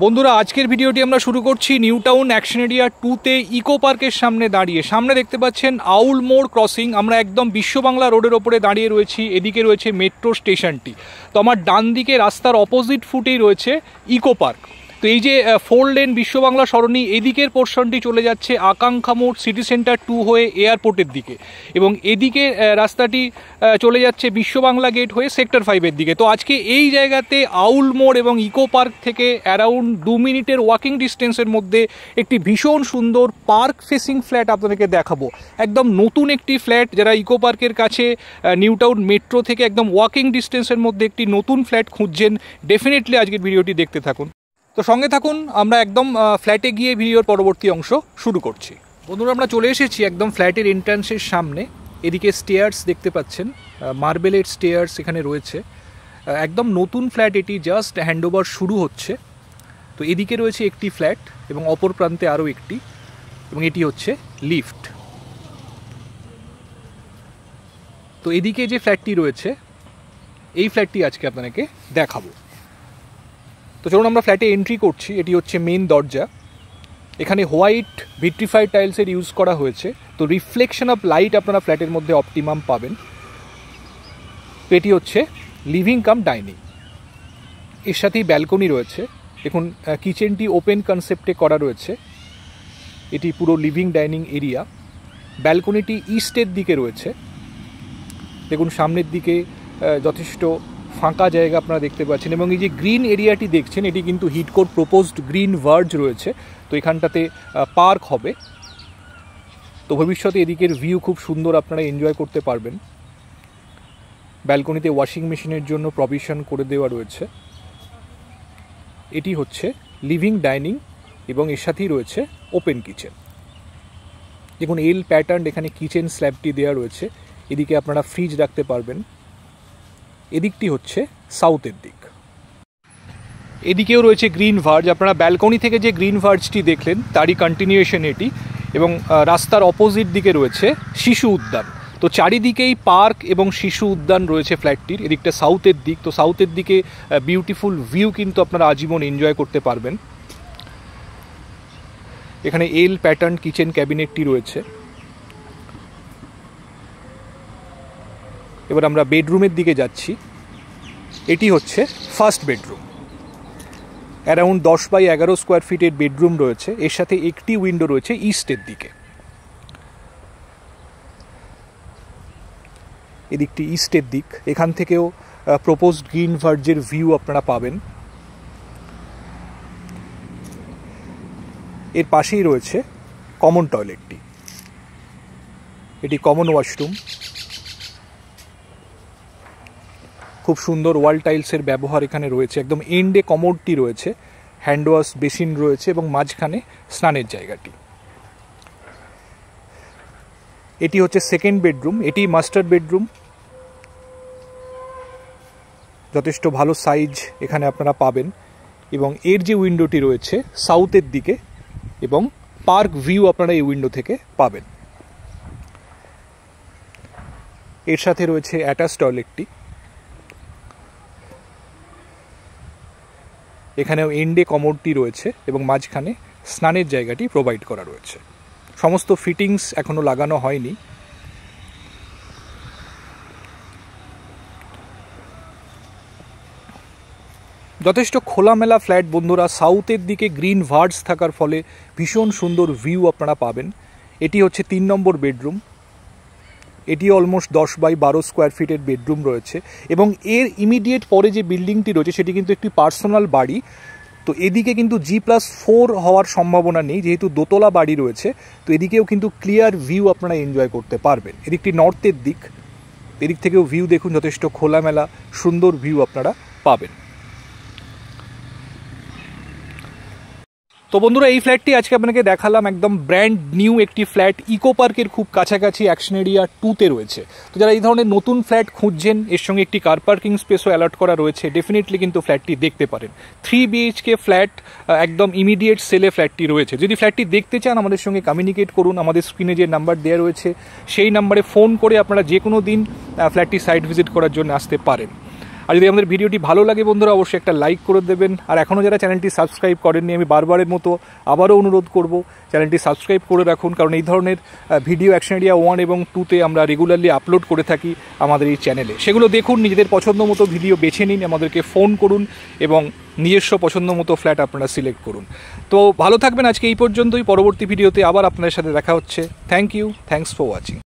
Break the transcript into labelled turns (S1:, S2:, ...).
S1: বন্ধুরা আজকের ভিডিওটি আমরা শুরু করছি নিউ টাউন অ্যাকশন এরিয়া 2-তে ইকো পার্কের সামনে দাঁড়িয়ে। সামনে দেখতে পাচ্ছেন আউল মোড় ক্রসিং। আমরা একদম বিশ্ব বাংলা রোডের ওপরে দাঁড়িয়ে রয়েছি। এদিকে রয়েছে মেট্রো স্টেশনটি। তো আমার ডান দিকে রাস্তার অপোজিট ফুটেই রয়েছে ইকো পার্ক। তো এই যে 4 লেন বিশ্ব বাংলা সরণি, এদিকের পোর্শনটি চলে যাচ্ছে আকাঙ্ক্ষা মোড় সিটি সেন্টার 2 হয়ে এয়ারপোর্টের দিকে, এবং এদিকে রাস্তাটি চলে যাচ্ছে বিশ্ব বাংলা গেট হয়ে সেক্টর 5-এর দিকে। তো আজকে এই জায়গাতে আউল মোড় এবং ইকো পার্ক থেকে অ্যারাউন্ড 2 মিনিটের ওয়াকিং ডিস্টেন্সের মধ্যে একটি ভীষণ সুন্দর পার্ক ফেসিং ফ্ল্যাট আপনাদেরকে দেখাবো। একদম নতুন একটি ফ্ল্যাট, যারা ইকো পার্কের কাছে নিউ টাউন মেট্রো থেকে একদম ওয়াকিং ডিস্টেন্সের মধ্যে একটি নতুন ফ্ল্যাট খুঁজছেন, ডেফিনেটলি আজকের ভিডিওটি দেখতে থাকুন। তো সঙ্গে থাকুন, আমরা একদম ফ্ল্যাটে গিয়ে ভিডিওর পরবর্তী অংশ শুরু করছি। বন্ধুরা আমরা চলে এসেছি একদম ফ্ল্যাটের এন্ট্রান্সের সামনে। এদিকে স্টেয়ার্স দেখতে পাচ্ছেন, মার্বেলের স্টেয়ার্স এখানে রয়েছে। একদম নতুন ফ্ল্যাট, এটি জাস্ট হ্যান্ডওভার শুরু হচ্ছে। তো এদিকে রয়েছে একটি ফ্ল্যাট এবং অপর প্রান্তে আরও একটি, এবং এটি হচ্ছে লিফট। তো এদিকে যে ফ্ল্যাটটি রয়েছে, এই ফ্ল্যাটটি আজকে আপনাদেরকে দেখাবো। তো চলুন আমরা ফ্ল্যাটে এন্ট্রি করছি। এটি হচ্ছে মেন দরজা। এখানে হোয়াইট ভিট্রিফাইড টাইলসের ইউজ করা হয়েছে। তো রিফ্লেকশন অফ লাইট আপনারা ফ্ল্যাটের মধ্যে অপটিমাম পাবেন। তো এটি হচ্ছে লিভিং কাম ডাইনিং, এর সাথেই ব্যালকনি রয়েছে। দেখুন কিচেনটি ওপেন কনসেপ্টে করা রয়েছে। এটি পুরো লিভিং ডাইনিং এরিয়া। ব্যালকনিটি ইস্টের দিকে রয়েছে। দেখুন সামনের দিকে যথেষ্ট ফাঁকা জায়গা আপনারা দেখতে পাচ্ছেন, এবং এই যে গ্রিন এরিয়াটি দেখছেন, এটি কিন্তু হিডকোর প্রপোজড গ্রিন ভার্জ রয়েছে। তো এখানটাতে পার্ক হবে। তো ভবিষ্যতে এদিকের ভিউ খুব সুন্দর, আপনারা এনজয় করতে পারবেন। ব্যালকনিতে ওয়াশিং মেশিনের জন্য প্রভিশন করে দেওয়া রয়েছে। এটি হচ্ছে লিভিং ডাইনিং, এবং এর সাথেই রয়েছে ওপেন কিচেন। দেখুন এল প্যাটার্ন এখানে কিচেন স্ল্যাবটি দেওয়া রয়েছে। এদিকে আপনারা ফ্রিজ রাখতে পারবেন। এদিকটি হচ্ছে সাউথের দিক। এদিকেও রয়েছে গ্রিন ভার্জ। আপনারা ব্যালকনি থেকে যে গ্রিন ভার্জটি দেখলেন তারই কন্টিনিউয়েশন এটি, এবং রাস্তার অপোজিট দিকে রয়েছে শিশু উদ্যান। তো চারিদিকেই পার্ক এবং শিশু উদ্যান রয়েছে ফ্ল্যাটটির। এদিকটা সাউথের দিক। তো সাউথের দিকে বিউটিফুল ভিউ কিন্তু আপনারা আজীবন এনজয় করতে পারবেন। এখানে এল প্যাটার্ন কিচেন ক্যাবিনেটটি রয়েছে। এবার আমরা বেডরুমের দিকে যাচ্ছি। এটি হচ্ছে first bedroom. Around 10x11 square ফিটের বেডরুম রয়েছে। এর সাথে একটি উইন্ডো রয়েছে ইস্টের দিকে। এদিকটি ইস্টের দিক। এখান থেকেও প্রপোজড গ্রিন ভার্জের ভিউ আপনারা পাবেন। এর পাশেই রয়েছে কমন টয়লেটটি। এটি কমন ওয়াশরুম। খুব সুন্দর ওয়াল টাইলসের ব্যবহার এখানে রয়েছে। একদম এন্ডে কমোডটি রয়েছে, হ্যান্ড ওয়াশ বেসিন রয়েছে, এবং মাঝখানে স্নানের জায়গাটি। এটি হচ্ছে সেকেন্ড বেডরুম। এটি মাস্টার বেডরুম। যথেষ্ট ভালো সাইজ এখানে আপনারা পাবেন, এবং এর যে উইন্ডোটি রয়েছে সাউথের দিকে, এবং পার্ক ভিউ আপনারা এই উইন্ডো থেকে পাবেন। এর সাথে রয়েছে অ্যাটাচ টয়লেটটি। এখানেও এন্ডে কমোডটি রয়েছে, এবং মাঝখানে স্নানের জায়গাটি প্রোভাইড করা রয়েছে। সমস্ত ফিটিংস এখনো লাগানো হয়নি। যথেষ্ট খোলামেলা ফ্ল্যাট বন্ধুরা। সাউথের দিকে গ্রিন ভার্জ থাকার ফলে ভীষণ সুন্দর ভিউ আপনারা পাবেন। এটি হচ্ছে 3 নম্বর বেডরুম। এটি অলমোস্ট 10x12 স্কোয়ার ফিটের বেডরুম রয়েছে, এবং এর ইমিডিয়েট পরে যে বিল্ডিংটি রয়েছে সেটি কিন্তু একটি পার্সোনাল বাড়ি। তো এদিকে কিন্তু G+4 হওয়ার সম্ভাবনা নেই, যেহেতু দোতলা বাড়ি রয়েছে। তো এদিকেও কিন্তু ক্লিয়ার ভিউ আপনারা এনজয় করতে পারবেন। এদিকটি নর্থের দিক। এদিক থেকেও ভিউ দেখুন, যথেষ্ট খোলামেলা সুন্দর ভিউ আপনারা পাবেন। তো বন্ধুরা এই ফ্ল্যাটটি আজকে আপনাকে দেখালাম। একদম ব্র্যান্ড নিউ একটি ফ্ল্যাট, ইকো পার্কের খুব কাছাকাছি অ্যাকশন এরিয়া 2-তে রয়েছে। তো যারা এই ধরনের নতুন ফ্ল্যাট খুঁজছেন, এর সঙ্গে একটি কার পার্কিং স্পেসও অ্যালট করা রয়েছে, ডেফিনেটলি কিন্তু ফ্ল্যাটটি দেখতে পারেন। 3 BHK ফ্ল্যাট, একদম ইমিডিয়েট সেলে ফ্ল্যাটটি রয়েছে। যদি ফ্ল্যাটটি দেখতে চান আমাদের সঙ্গে কমিউনিকেট করুন। আমাদের স্ক্রিনে যে নাম্বার দেওয়া রয়েছে সেই নাম্বারে ফোন করে আপনারা যে কোনো দিন ফ্ল্যাটটি সাইট ভিজিট করার জন্য আসতে পারেন। আর যদি আমাদের ভিডিওটি ভালো লাগে বন্ধুরা অবশ্যই একটা লাইক করে দেবেন। আর এখনও যারা চ্যানেলটি সাবস্ক্রাইব করেননি আমি বারবারের মতো আবারও অনুরোধ করব চ্যানেলটি সাবস্ক্রাইব করে রাখুন, কারণ এই ধরনের ভিডিও অ্যাকশন এরিয়া 1 এবং 2তে আমরা রেগুলারলি আপলোড করে থাকি আমাদের এই চ্যানেলে। সেগুলো দেখুন, নিজেদের পছন্দ মতো ভিডিও বেছে নিন, আমাদেরকে ফোন করুন এবং নিজস্ব পছন্দ মতো ফ্ল্যাট আপনারা সিলেক্ট করুন। তো ভালো থাকবেন, আজকে এই পর্যন্তই। পরবর্তী ভিডিওতে আবার আপনাদের সাথে দেখা হচ্ছে। Thank you, thanks for watching.